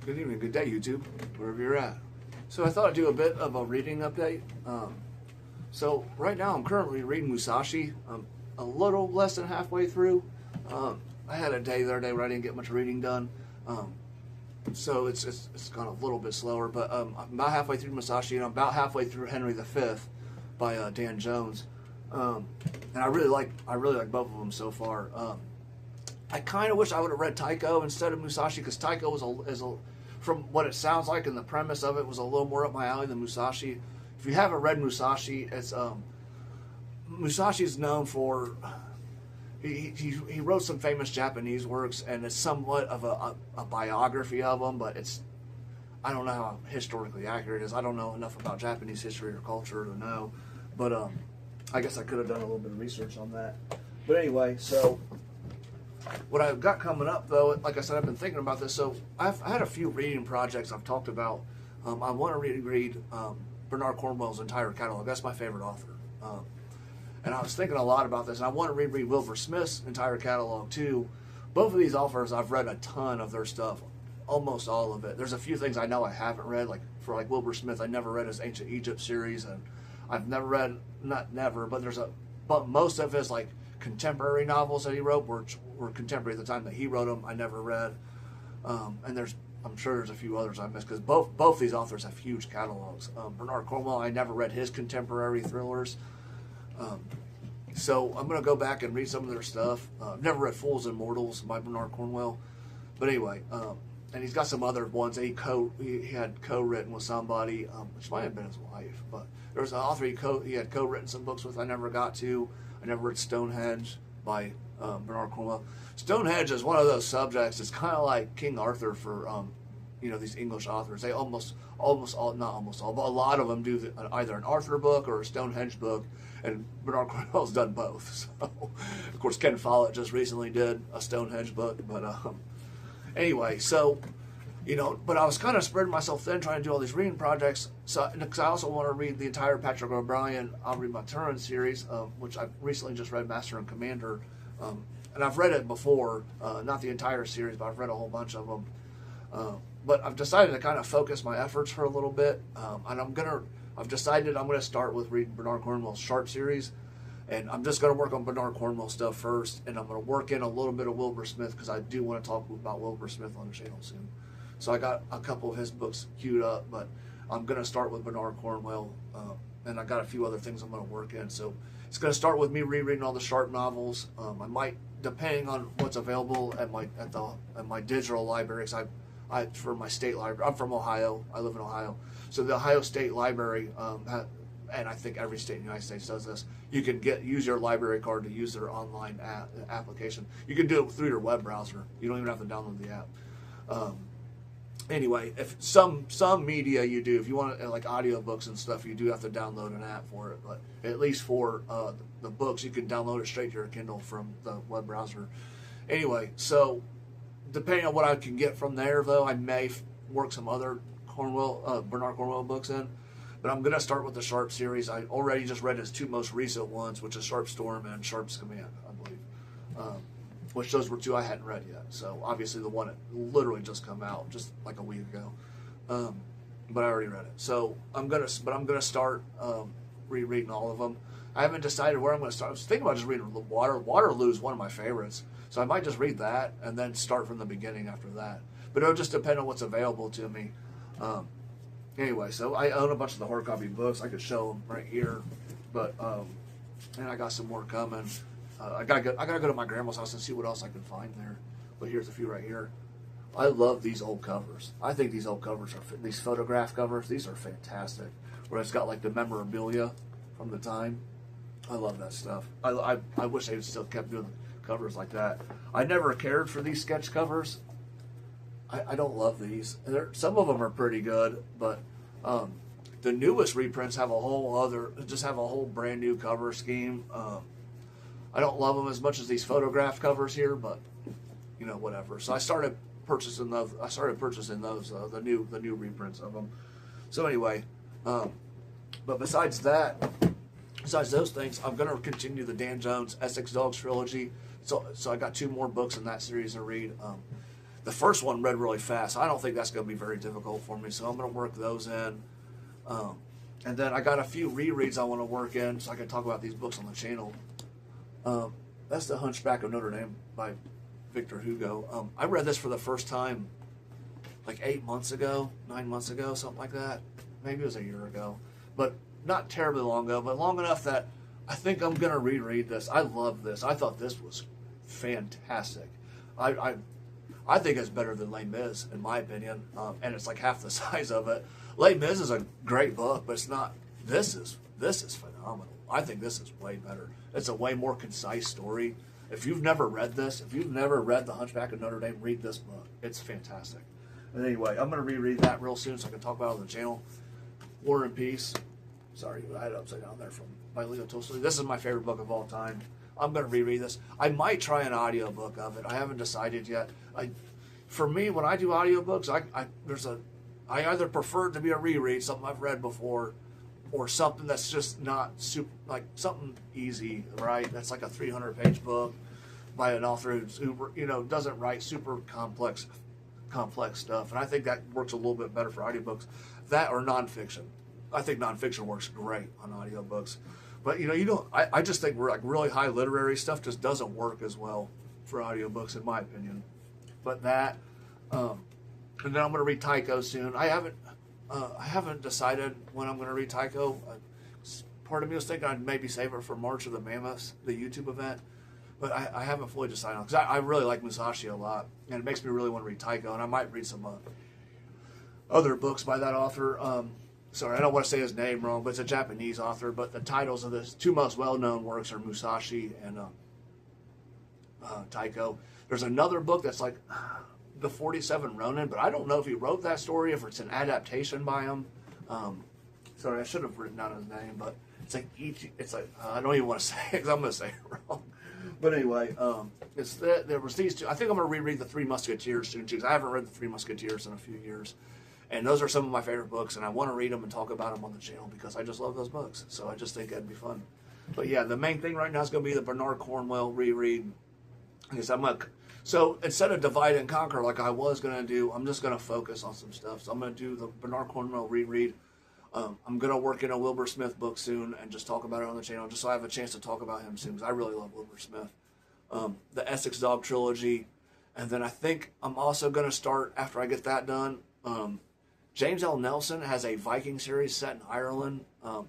Good evening, good day, YouTube, wherever you're at. So I thought I'd do a bit of a reading update. So right now I'm currently reading Musashi. I'm a little less than halfway through. I had a day the other day where I didn't get much reading done. So it's gone a little bit slower, but I'm about halfway through Musashi, and I'm about halfway through Henry V by Dan Jones. And I really like both of them so far. I kind of wish I would have read Taiko instead of Musashi, because Taiko is from what it sounds like and the premise of it was a little more up my alley than Musashi. If you haven't read Musashi, it's Musashi's known for he wrote some famous Japanese works, and it's somewhat of a biography of them, but I don't know how historically accurate it is. I don't know enough about Japanese history or culture to know, but I guess I could have done a little bit of research on that. But anyway, so what I've got coming up, though, like I said, I've been thinking about this. So I've had a few reading projects I've talked about. I want to read Bernard Cornwell's entire catalog. That's my favorite author. And I was thinking a lot about this, and I want to read Wilbur Smith's entire catalog, too. Both of these authors, I've read a ton of their stuff, almost all of it. There's a few things I know I haven't read, like Wilbur Smith, I never read his Ancient Egypt series, and I've never read, but most of his, like, contemporary novels that he wrote were contemporary at the time that he wrote them. I never read, and I'm sure there's a few others I missed, because both these authors have huge catalogs. Bernard Cornwell, I never read his contemporary thrillers, so I'm going to go back and read some of their stuff. I've never read Fools and Mortals by Bernard Cornwell, but anyway, and he's got some other ones that he had co-written with somebody, which might have been his wife, but there was an author he had co-written some books with I never got to. I never read Stonehenge by Bernard Cornwell. Stonehenge is one of those subjects. It's kind of like King Arthur for these English authors. They almost all, not almost all, but a lot of them do either an Arthur book or a Stonehenge book, and Bernard Cornwell's done both. So, of course, Ken Follett just recently did a Stonehenge book, but anyway, so. But I was kind of spreading myself thin trying to do all these reading projects. So, because I also want to read the entire Patrick O'Brian Henri Maturin series, which I've recently just read, Master and Commander. And I've read it before, not the entire series, but I've read a whole bunch of them. But I've decided to kind of focus my efforts for a little bit. And I've decided I'm going to start with reading Bernard Cornwell's Sharpe series. And I'm just going to work on Bernard Cornwell stuff first. And I'm going to work in a little bit of Wilbur Smith, because I do want to talk about Wilbur Smith on the channel soon. So I got a couple of his books queued up, but I'm going to start with Bernard Cornwell, and I got a few other things I'm going to work in. So it's going to start with me rereading all the Sharpe novels. I might, depending on what's available at my digital library, because I for my state library. I'm from Ohio. I live in Ohio, so the Ohio State Library, and I think every state in the United States does this. You can use your library card to use their online application. You can do it through your web browser. You don't even have to download the app. Anyway, if some media you do, if you want like audiobooks and stuff, you do have to download an app for it. But at least for the books, you can download it straight to your Kindle from the web browser. Anyway, so depending on what I can get from there, though, I may work some other Bernard Cornwell books in. But I'm going to start with the Sharpe series. I already just read his two most recent ones, which is Sharpe Storm and Sharpe's Command, I believe. Which those were two I hadn't read yet. So obviously the one that literally just come out just like a week ago, but I already read it. So I'm gonna start rereading all of them. I haven't decided where I'm gonna start. I was thinking about just reading Waterloo is one of my favorites, so I might just read that and then start from the beginning after that. But it'll just depend on what's available to me. Anyway, so I own a bunch of the hard copy books. I could show them right here, but and I got some more coming. I gotta go to my grandma's house and see what else I can find there. But here's a few right here. I love these old covers. I think these old covers these photograph covers. These are fantastic. Where it's got like the memorabilia from the time. I love that stuff. I wish they still kept doing covers like that. I never cared for these sketch covers. I don't love these. Some of them are pretty good, but the newest reprints have a whole brand new cover scheme. I don't love them as much as these photograph covers here, but whatever. So I started purchasing those. The new reprints of them. So anyway, but besides those things, I'm going to continue the Dan Jones Essex Dogs trilogy. So I got two more books in that series to read. The first one read really fast. I don't think that's going to be very difficult for me, so I'm going to work those in. And then I got a few rereads I want to work in so I can talk about these books on the channel. That's The Hunchback of Notre Dame by Victor Hugo. I read this for the first time like 8 months ago, 9 months ago, something like that. Maybe it was a year ago, but not terribly long ago, but long enough that I think I'm going to reread this. I love this. I thought this was fantastic. I think it's better than Les Mis, in my opinion, and it's like half the size of it. Les Mis is a great book, but it's not. This is phenomenal. I think this is way better. It's a way more concise story. If you've never read this, if you've never read The Hunchback of Notre Dame, read this book. It's fantastic. And anyway, I'm going to reread that real soon so I can talk about it on the channel. War and Peace. Sorry, I had it upside down there by Leo Tolstoy. This is my favorite book of all time. I'm going to reread this. I might try an audiobook of it. I haven't decided yet. For me, when I do audiobooks, I either prefer it to be a reread, something I've read before, or something that's just not super, like something easy, right? That's like a 300-page book by an author who doesn't write super complex stuff. And I think that works a little bit better for audiobooks. That or nonfiction. I think nonfiction works great on audiobooks. But I just think like really high literary stuff just doesn't work as well for audiobooks, in my opinion. But that, and then I'm going to read Tycho soon. I haven't decided when I'm going to read Tycho. Part of me was thinking I'd maybe save it for March of the Mammoths, the YouTube event. But I haven't fully decided on, because I really like Musashi a lot, and it makes me really want to read Tycho, and I might read some other books by that author. Sorry, I don't want to say his name wrong, but it's a Japanese author. But the titles of the two most well-known works are Musashi and Tycho. There's another book that's like The 47 Ronin, but I don't know if he wrote that story, if it's an adaptation by him. Sorry, I should have written down his name, but it's like I don't even want to say it because I'm going to say it wrong. But anyway, there was these two. I think I'm going to reread The Three Musketeers soon too, because I haven't read The Three Musketeers in a few years. And those are some of my favorite books, and I want to read them and talk about them on the channel because I just love those books. So I just think that'd be fun. But yeah, the main thing right now is going to be the Bernard Cornwell reread. So instead of divide and conquer like I was going to do, I'm just going to focus on some stuff. So I'm going to do the Bernard Cornwell reread. I'm going to work in a Wilbur Smith book soon and just talk about it on the channel, just so I have a chance to talk about him soon, because I really love Wilbur Smith. The Essex Dog trilogy. And then I think I'm also going to start, after I get that done, James L. Nelson has a Viking series set in Ireland. I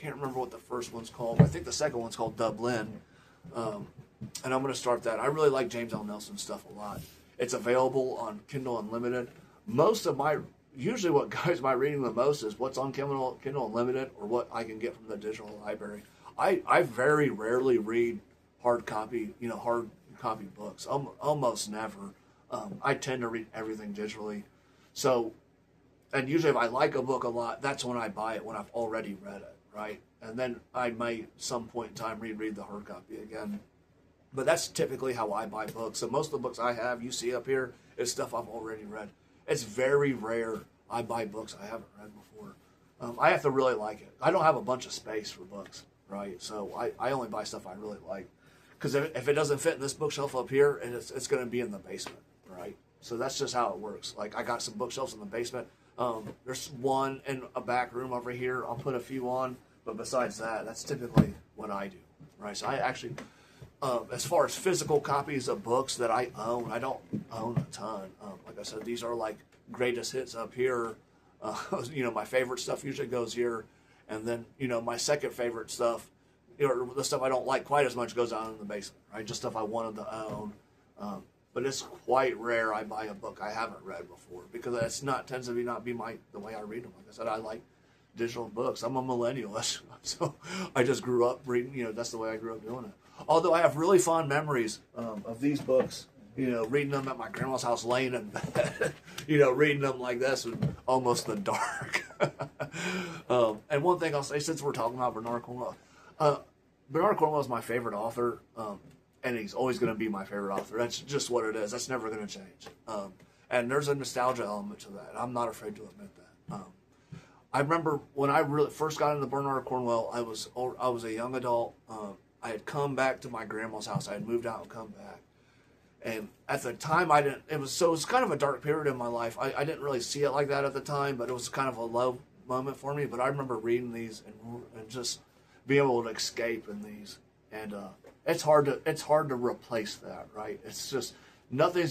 can't remember what the first one's called. I think the second one's called Dublin. And I'm going to start that. I really like James L. Nelson stuff a lot. It's available on Kindle Unlimited. Usually what guides my reading the most is what's on Kindle Unlimited or what I can get from the digital library. I very rarely read hard copy books. Almost never. I tend to read everything digitally. So, and usually if I like a book a lot, that's when I buy it, when I've already read it, right? And then I might, some point in time, reread the hard copy again. But that's typically how I buy books. So most of the books I have, you see up here, is stuff I've already read. It's very rare I buy books I haven't read before. I have to really like it. I don't have a bunch of space for books, right? So I only buy stuff I really like. Because if it doesn't fit in this bookshelf up here, and it's going to be in the basement, right? So that's just how it works. Like, I got some bookshelves in the basement. There's one in a back room over here. I'll put a few on. But besides that, that's typically what I do, right? So I actually, as far as physical copies of books that I own, I don't own a ton. Like I said, these are like greatest hits up here. My favorite stuff usually goes here. And then, my second favorite stuff, or the stuff I don't like quite as much, goes down in the basement, right? Just stuff I wanted to own. But it's quite rare I buy a book I haven't read before, because tends to not be the way I read them. Like I said, I like digital books. I'm a millennial, so I just grew up reading. That's the way I grew up doing it. Although I have really fond memories of these books. Reading them at my grandma's house, laying in bed. Reading them like this in almost the dark. And one thing I'll say, since we're talking about Bernard Cornwell, Bernard Cornwell is my favorite author. And he's always going to be my favorite author. That's just what it is. That's never going to change. And there's a nostalgia element to that. I'm not afraid to admit that. I remember when I really first got into Bernard Cornwell, I was a young adult. I had come back to my grandma's house. I had moved out and come back. And at the time, I didn't. It was kind of a dark period in my life. I didn't really see it like that at the time, but it was kind of a low moment for me. But I remember reading these and just being able to escape in these. And it's hard to replace that, right? It's just nothing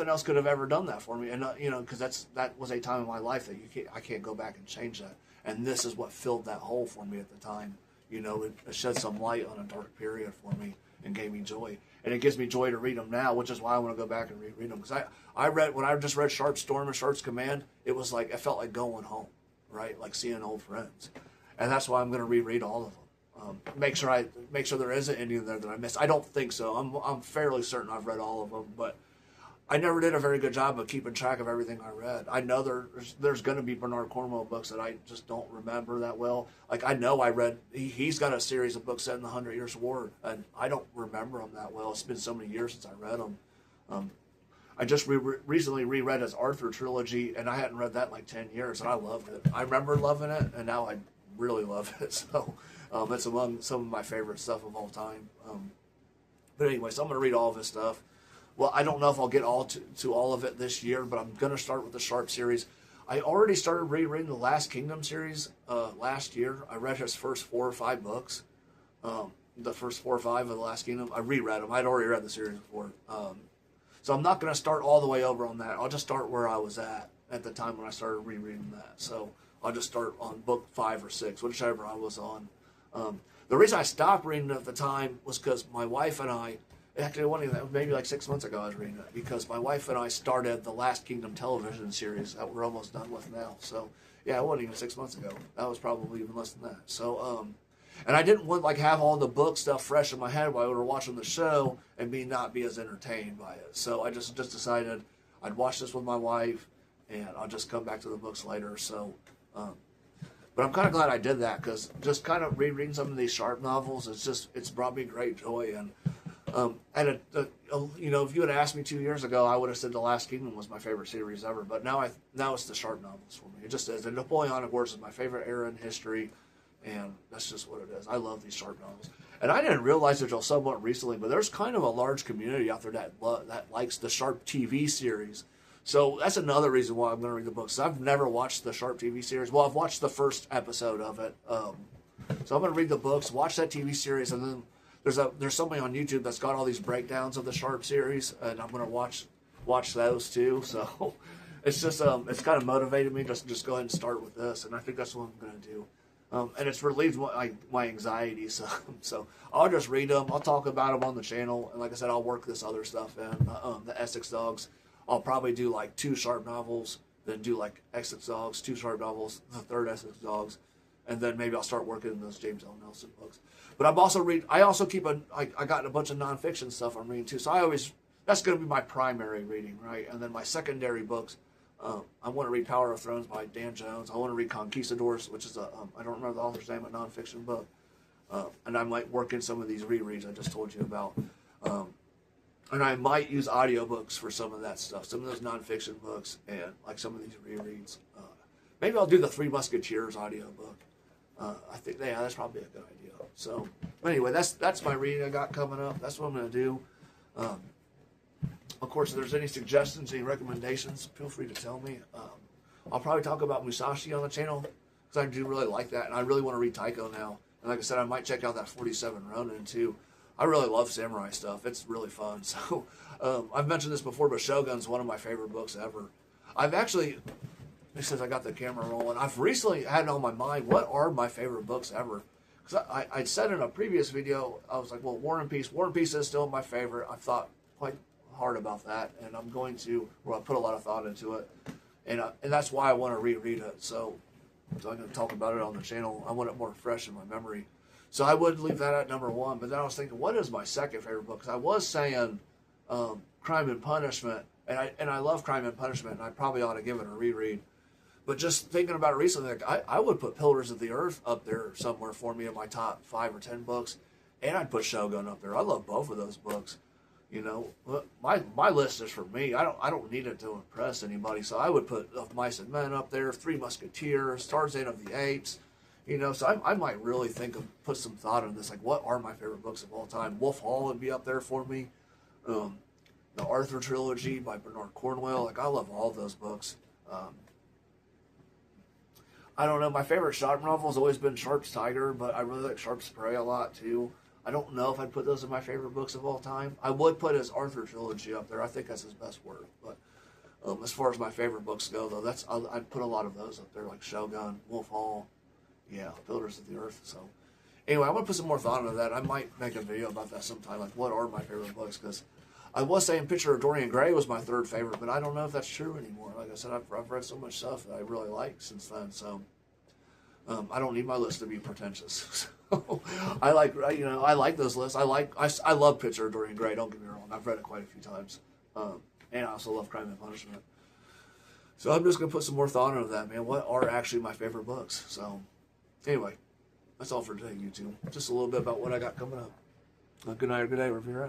else could have ever done that for me. And because that was a time in my life that I can't go back and change that. And this is what filled that hole for me at the time. It shed some light on a dark period for me and gave me joy. And it gives me joy to read them now, which is why I want to go back and reread them. Because when I just read Sharp Storm and Sharp's Command, it was like, it felt like going home, right? Like seeing old friends. And that's why I'm going to reread all of them. Make sure there isn't any in there that I missed. I don't think so. I'm fairly certain I've read all of them, but I never did a very good job of keeping track of everything I read. I know there's going to be Bernard Cornwell books that I just don't remember that well. Like I know I read, he's got a series of books set in the 100 Years' War, and I don't remember them that well. It's been so many years since I read them. I just recently reread his Arthur trilogy, and I hadn't read that in like 10 years, and I loved it. I remember loving it, and now I really love it. So it's among some of my favorite stuff of all time. But anyway, so I'm going to read all of his stuff. Well, I don't know if I'll get to all of it this year, but I'm going to start with the Sharp series. I already started rereading the Last Kingdom series last year. I read his first 4 or 5 books. The first 4 or 5 of the Last Kingdom. I reread them. I'd already read the series before. So I'm not going to start all the way over on that. I'll just start where I was at the time when I started rereading that. So I'll just start on book 5 or 6, whichever I was on. The reason I stopped reading it at the time was because my wife and I, actually, maybe like 6 months ago I was reading it, because my wife and I started the Last Kingdom television series that we're almost done with now. So, yeah, it wasn't even 6 months ago. That was probably even less than that. So, and I didn't want have all the book stuff fresh in my head while we were watching the show and not be as entertained by it. So I just decided I'd watch this with my wife, and I'll just come back to the books later. So, but I'm kind of glad I did that, because just kind of rereading some of these Sharp novels, it's brought me great joy. And if you had asked me 2 years ago, I would have said The Last Kingdom was my favorite series ever. But now it's the Sharp novels for me. It just is. The Napoleonic Wars is my favorite era in history, and that's just what it is. I love these Sharp novels. And I didn't realize it until somewhat recently, but there's kind of a large community out there that likes the Sharp TV series. So that's another reason why I'm going to read the books. I've never watched the Sharp TV series. Well, I've watched the first episode of it. So I'm going to read the books, watch that TV series, and then there's somebody on YouTube that's got all these breakdowns of the Sharp series, and I'm going to watch those too. So it's just it's kind of motivated me just go ahead and start with this, and I think that's what I'm going to do. And it's relieved my anxiety. So I'll just read them. I'll talk about them on the channel, and like I said, I'll work this other stuff in. The Essex Dogs. I'll probably do like 2 Sharp novels, then do like Essex Dogs, 2 Sharp novels, the third Essex Dogs, and then maybe I'll start working in those James L. Nelson books. But I also keep I got a bunch of nonfiction stuff I'm reading too. So that's going to be my primary reading, right? And then my secondary books, I want to read Power of Thrones by Dan Jones. I want to read Conquistadors, which is I don't remember the author's name, a nonfiction book. And I might work in some of these rereads I just told you about. And I might use audiobooks for some of that stuff, some of those nonfiction books, and like some of these rereads. Maybe I'll do the Three Musketeers audiobook. I think that's probably a good idea. So anyway, that's my reading I got coming up. That's what I'm going to do. Of course, if there's any suggestions, any recommendations, feel free to tell me. I'll probably talk about Musashi on the channel, because I do really like that, and I really want to read Taiko now. And like I said, I might check out that 47 Ronin too. I really love samurai stuff. It's really fun. So I've mentioned this before, but Shogun's one of my favorite books ever. I've actually, since I got the camera rolling, I've recently had it on my mind, what are my favorite books ever? Because I'd said in a previous video, I was like, well, War and Peace. War and Peace is still my favorite. I've thought quite hard about that, and I put a lot of thought into it. And that's why I want to reread it. So I'm going to talk about it on the channel. I want it more fresh in my memory. So I would leave that at number 1. But then I was thinking, what is my second favorite book? Because I was saying Crime and Punishment, and I love Crime and Punishment, and I probably ought to give it a reread. But just thinking about it recently, like I would put Pillars of the Earth up there somewhere for me in my top 5 or 10 books, and I'd put Shogun up there. I love both of those books. You know, my list is for me. I don't need it to impress anybody. So I would put Of Mice and Men up there, Three Musketeers, Tarzan of the Apes. You know, so I might really put some thought into this. Like, what are my favorite books of all time? Wolf Hall would be up there for me. The the Arthur trilogy by Bernard Cornwell. Like, I love all of those books. I don't know. My favorite Sharpe novel has always been Sharpe's Tiger, but I really like Sharpe's Prey a lot too. I don't know if I'd put those in my favorite books of all time. I would put his Arthur trilogy up there. I think that's his best work. But as far as my favorite books go, though, I'd put a lot of those up there, like Shogun, Wolf Hall, Builders of the Earth. So anyway, I'm gonna put some more thought into that. I might make a video about that sometime. Like, what are my favorite books? Because I was saying Picture of Dorian Gray was my third favorite, but I don't know if that's true anymore. Like I said, I've read so much stuff that I really like since then. So I don't need my list to be pretentious. So, I like those lists. I love Picture of Dorian Gray. Don't get me wrong. I've read it quite a few times, and I also love Crime and Punishment. So I'm just gonna put some more thought into that, man. What are actually my favorite books? So anyway, that's all for today, YouTube. Just a little bit about what I got coming up. Good night or good day, wherever you're at.